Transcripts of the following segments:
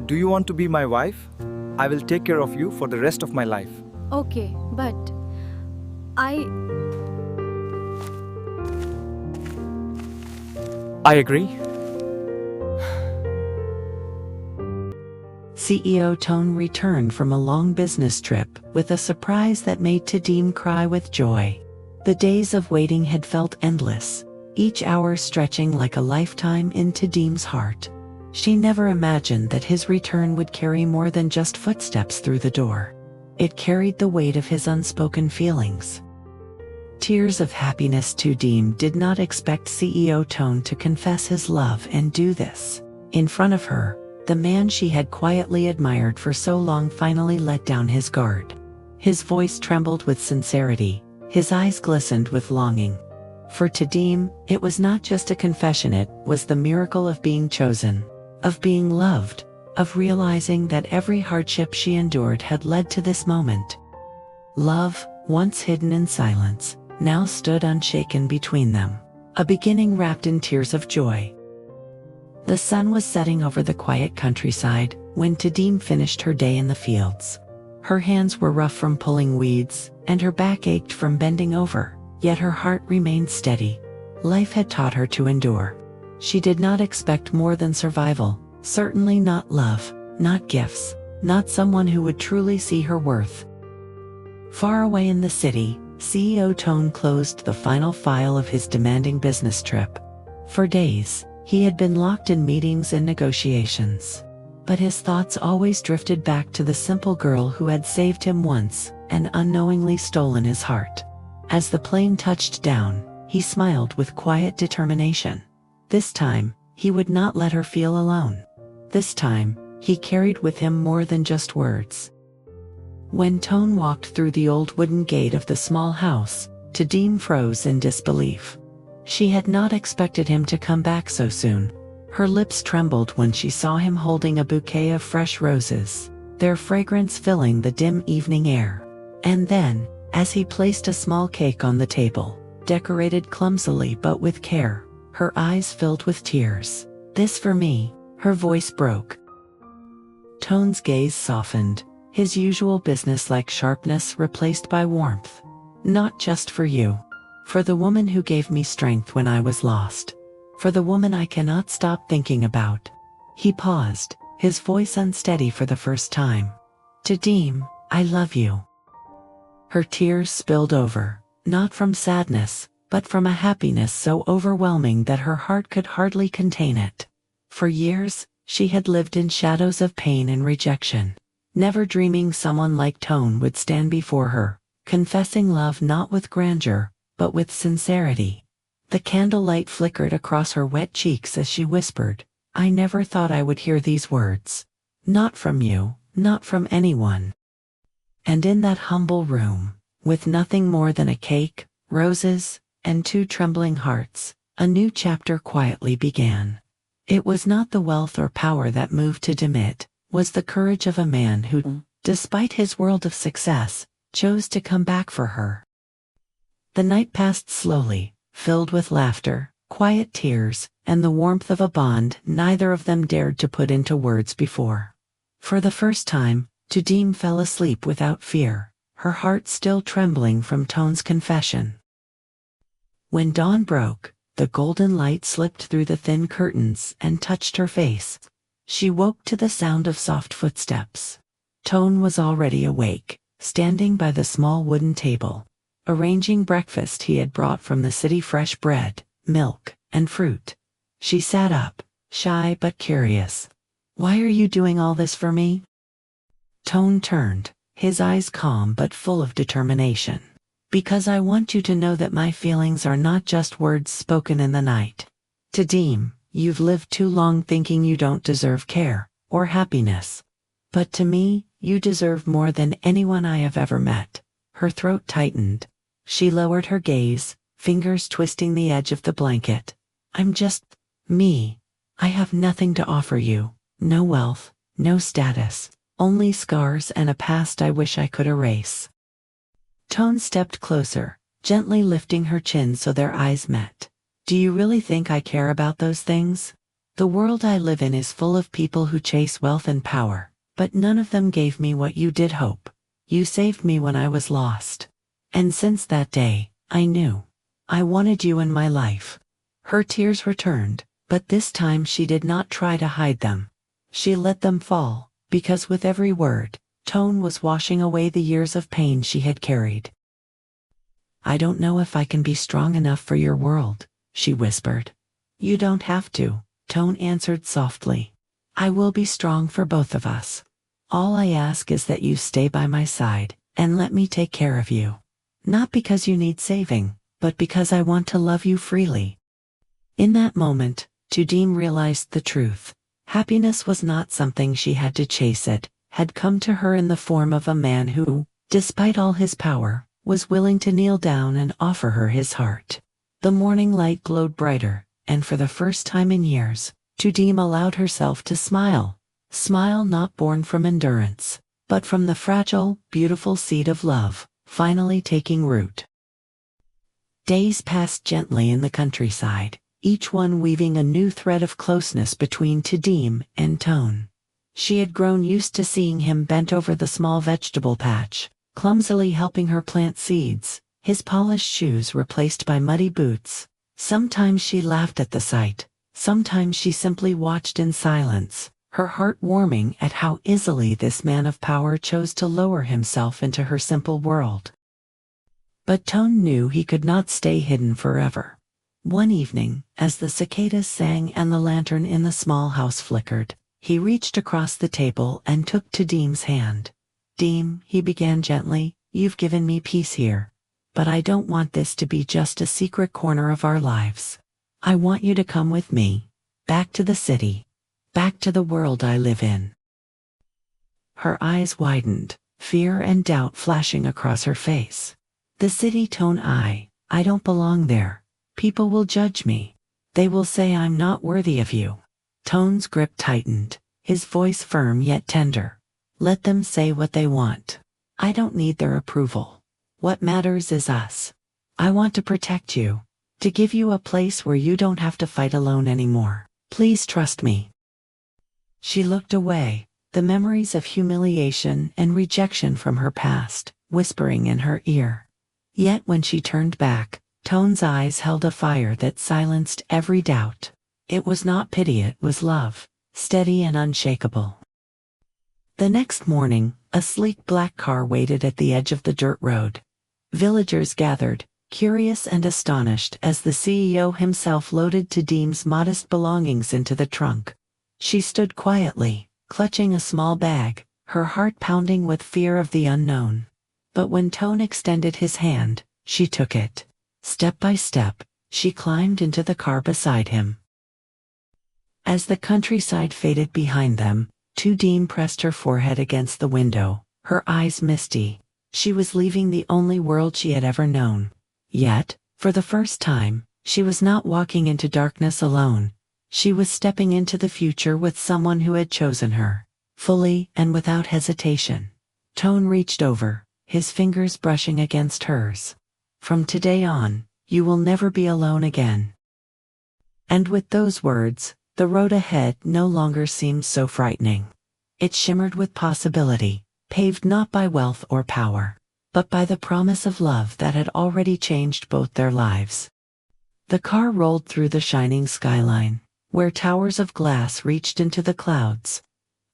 Do you want to be my wife? I will take care of you for the rest of my life. Okay, but I. I agree. CEO Toan returned from a long business trip with a surprise that made Tu Diem cry with joy. The days of waiting had felt endless, each hour stretching like a lifetime in Tu Diem's heart. She never imagined that his return would carry more than just footsteps through the door. It carried the weight of his unspoken feelings. Tears of happiness. Tu Diem did not expect CEO Toan to confess his love and do this. In front of her, the man she had quietly admired for so long finally let down his guard. His voice trembled with sincerity, his eyes glistened with longing. For Tu Diem, it was not just a confession, it was the miracle of being chosen, of being loved, of realizing that every hardship she endured had led to this moment. Love, once hidden in silence, now stood unshaken between them, a beginning wrapped in tears of joy. The sun was setting over the quiet countryside when Tu Diem finished her day in the fields. Her hands were rough from pulling weeds, and her back ached from bending over, yet her heart remained steady. Life had taught her to endure. She did not expect more than survival, certainly not love, not gifts, not someone who would truly see her worth. Far away in the city, CEO Toan closed the final file of his demanding business trip. For days, he had been locked in meetings and negotiations. But his thoughts always drifted back to the simple girl who had saved him once and unknowingly stolen his heart. As the plane touched down, he smiled with quiet determination. This time, he would not let her feel alone. This time, he carried with him more than just words. When Toan walked through the old wooden gate of the small house, Tu Diem froze in disbelief. She had not expected him to come back so soon. Her lips trembled when she saw him holding a bouquet of fresh roses, their fragrance filling the dim evening air. And then, as he placed a small cake on the table, decorated clumsily but with care, her eyes filled with tears. "This for me," her voice broke. Toan's gaze softened, his usual business-like sharpness replaced by warmth. "Not just for you. For the woman who gave me strength when I was lost. For the woman I cannot stop thinking about." He paused, his voice unsteady for the first time. "Tu Diem, I love you." Her tears spilled over, not from sadness, but from a happiness so overwhelming that her heart could hardly contain it. For years, she had lived in shadows of pain and rejection, never dreaming someone like Toan would stand before her, confessing love not with grandeur, but with sincerity. The candlelight flickered across her wet cheeks as she whispered, "I never thought I would hear these words. Not from you, not from anyone." And in that humble room, with nothing more than a cake, roses, and two trembling hearts, a new chapter quietly began. It was not the wealth or power that moved Tu Diem, it was the courage of a man who, despite his world of success, chose to come back for her. The night passed slowly, filled with laughter, quiet tears, and the warmth of a bond neither of them dared to put into words before. For the first time, Tu Diem fell asleep without fear, her heart still trembling from Toan's confession. When dawn broke, the golden light slipped through the thin curtains and touched her face. She woke to the sound of soft footsteps. Toan was already awake, standing by the small wooden table, arranging breakfast he had brought from the city: fresh bread, milk, and fruit. She sat up, shy but curious. "Why are you doing all this for me?" Toan turned, his eyes calm but full of determination. "Because I want you to know that my feelings are not just words spoken in the night. Tu Diem, you've lived too long thinking you don't deserve care or happiness. But to me, you deserve more than anyone I have ever met." Her throat tightened. She lowered her gaze, fingers twisting the edge of the blanket. "I'm just me. I have nothing to offer you. No wealth, no status, only scars and a past I wish I could erase." Toan stepped closer, gently lifting her chin so their eyes met. "Do you really think I care about those things? The world I live in is full of people who chase wealth and power, but none of them gave me what you did hope. You saved me when I was lost. And since that day, I knew. I wanted you in my life." Her tears returned, but this time she did not try to hide them. She let them fall, because with every word, Toan was washing away the years of pain she had carried. "I don't know if I can be strong enough for your world," she whispered. "You don't have to," Toan answered softly. "I will be strong for both of us. All I ask is that you stay by my side, and let me take care of you. Not because you need saving, but because I want to love you freely." In that moment, Tu Diem realized the truth. Happiness was not something she had to chase, it had come to her in the form of a man who, despite all his power, was willing to kneel down and offer her his heart. The morning light glowed brighter, and for the first time in years, Tu Diem allowed herself to smile. Smile not born from endurance, but from the fragile, beautiful seed of love, finally taking root. Days passed gently in the countryside, each one weaving a new thread of closeness between Tu Diem and Toan. She had grown used to seeing him bent over the small vegetable patch, clumsily helping her plant seeds, his polished shoes replaced by muddy boots. Sometimes she laughed at the sight, sometimes she simply watched in silence, her heart warming at how easily this man of power chose to lower himself into her simple world. But Toan knew he could not stay hidden forever. One evening, as the cicadas sang and the lantern in the small house flickered, he reached across the table and took Tu Diem's hand. "Diem," he began gently, "you've given me peace here. But I don't want this to be just a secret corner of our lives. I want you to come with me, back to the city, back to the world I live in." Her eyes widened, fear and doubt flashing across her face. "The city, Toan, I don't belong there. People will judge me. They will say I'm not worthy of you." Toan's grip tightened, his voice firm yet tender. "Let them say what they want. I don't need their approval. What matters is us. I want to protect you, to give you a place where you don't have to fight alone anymore. Please trust me." She looked away, the memories of humiliation and rejection from her past whispering in her ear. Yet when she turned back, Toan's eyes held a fire that silenced every doubt. It was not pity, it was love, steady and unshakable. The next morning, a sleek black car waited at the edge of the dirt road. Villagers gathered, curious and astonished, as the CEO himself loaded Tu Diem's modest belongings into the trunk. She stood quietly, clutching a small bag, her heart pounding with fear of the unknown. But when Toan extended his hand, she took it. Step by step, she climbed into the car beside him. As the countryside faded behind them, Tu Diem pressed her forehead against the window, her eyes misty. She was leaving the only world she had ever known. Yet, for the first time, she was not walking into darkness alone. She was stepping into the future with someone who had chosen her, fully and without hesitation. Toan reached over, his fingers brushing against hers. "From today on, you will never be alone again." And with those words, the road ahead no longer seemed so frightening. It shimmered with possibility, paved not by wealth or power, but by the promise of love that had already changed both their lives. The car rolled through the shining skyline, where towers of glass reached into the clouds.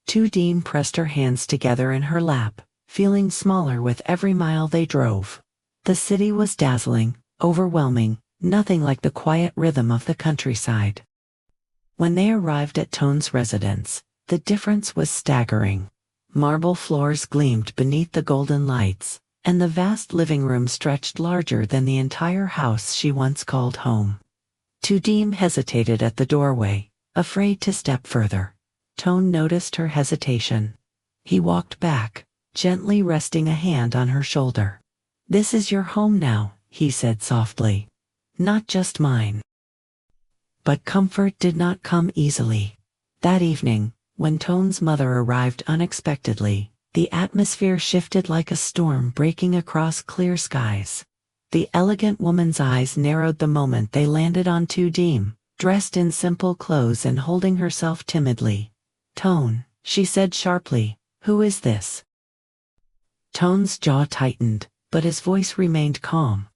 Tu Diem pressed her hands together in her lap, feeling smaller with every mile they drove. The city was dazzling, overwhelming, nothing like the quiet rhythm of the countryside. When they arrived at Toan's residence, the difference was staggering. Marble floors gleamed beneath the golden lights, and the vast living room stretched larger than the entire house she once called home. Tu Diem hesitated at the doorway, afraid to step further. Toan noticed her hesitation. He walked back, gently resting a hand on her shoulder. "This is your home now," he said softly. "Not just mine." But comfort did not come easily. That evening, when Toan's mother arrived unexpectedly, the atmosphere shifted like a storm breaking across clear skies. The elegant woman's eyes narrowed the moment they landed on Tu Diem, dressed in simple clothes and holding herself timidly. "Toan," she said sharply, "who is this?" Toan's jaw tightened, but his voice remained calm.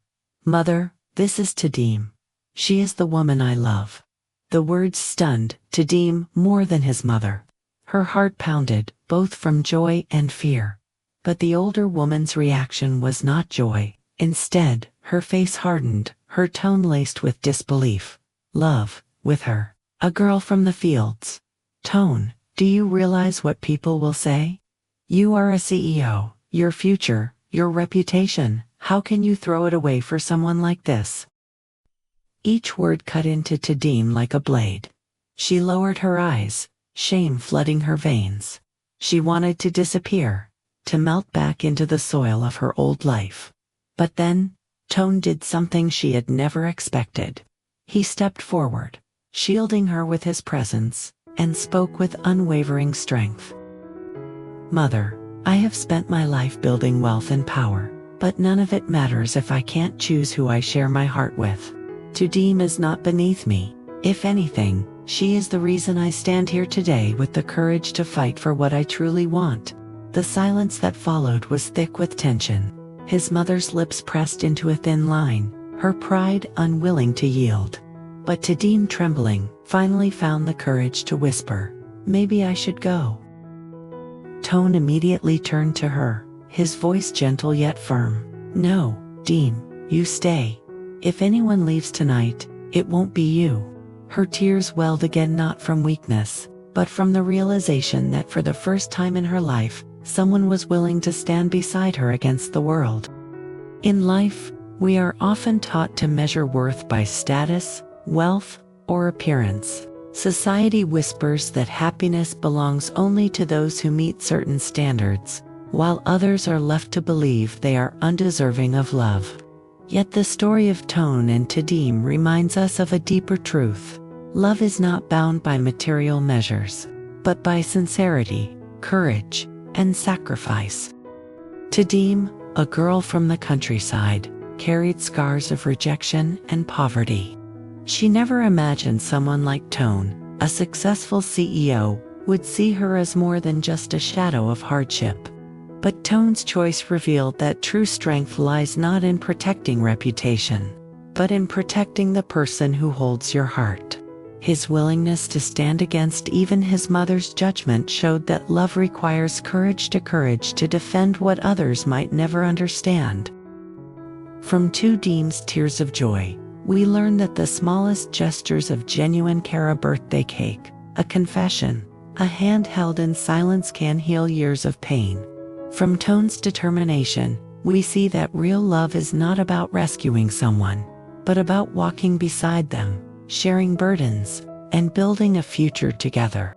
"Mother, this is Tu Diem. She is the woman I love." The words stunned Tu Diem more than his mother. Her heart pounded, both from joy and fear. But the older woman's reaction was not joy. Instead, her face hardened, her tone laced with disbelief. "Love, with her, a girl from the fields. Toan, do you realize what people will say? You are a CEO, your future, your reputation. How can you throw it away for someone like this?" Each word cut into Tu Diem like a blade. She lowered her eyes, shame flooding her veins. She wanted to disappear, to melt back into the soil of her old life. But then, Toan did something she had never expected. He stepped forward, shielding her with his presence, and spoke with unwavering strength. "Mother, I have spent my life building wealth and power, but none of it matters if I can't choose who I share my heart with. Tu Diem is not beneath me. If anything, she is the reason I stand here today with the courage to fight for what I truly want." The silence that followed was thick with tension. His mother's lips pressed into a thin line, her pride unwilling to yield. But Tu Diem, trembling, finally found the courage to whisper, "Maybe I should go." Toan immediately turned to her, his voice gentle yet firm. "No, Diem, you stay. If anyone leaves tonight, it won't be you." Her tears welled again, not from weakness, but from the realization that for the first time in her life, someone was willing to stand beside her against the world. In life, we are often taught to measure worth by status, wealth, or appearance. Society whispers that happiness belongs only to those who meet certain standards, while others are left to believe they are undeserving of love. Yet the story of Toan and Tu Diem reminds us of a deeper truth. Love is not bound by material measures, but by sincerity, courage, and sacrifice. Tu Diem, a girl from the countryside, carried scars of rejection and poverty. She never imagined someone like Toan, a successful CEO, would see her as more than just a shadow of hardship. But Toan's choice revealed that true strength lies not in protecting reputation, but in protecting the person who holds your heart. His willingness to stand against even his mother's judgment showed that love requires courage to defend what others might never understand. From Tu Diem's tears of joy, we learn that the smallest gestures of genuine care, a birthday cake, a confession, a hand held in silence, can heal years of pain. From Toan's determination, we see that real love is not about rescuing someone, but about walking beside them, sharing burdens, and building a future together.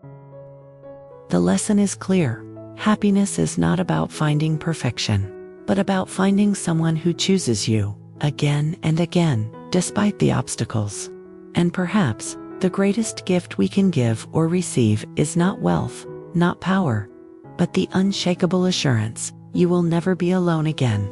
The lesson is clear. Happiness is not about finding perfection, but about finding someone who chooses you, again and again, despite the obstacles. And perhaps, the greatest gift we can give or receive is not wealth, not power, but the unshakable assurance, you will never be alone again.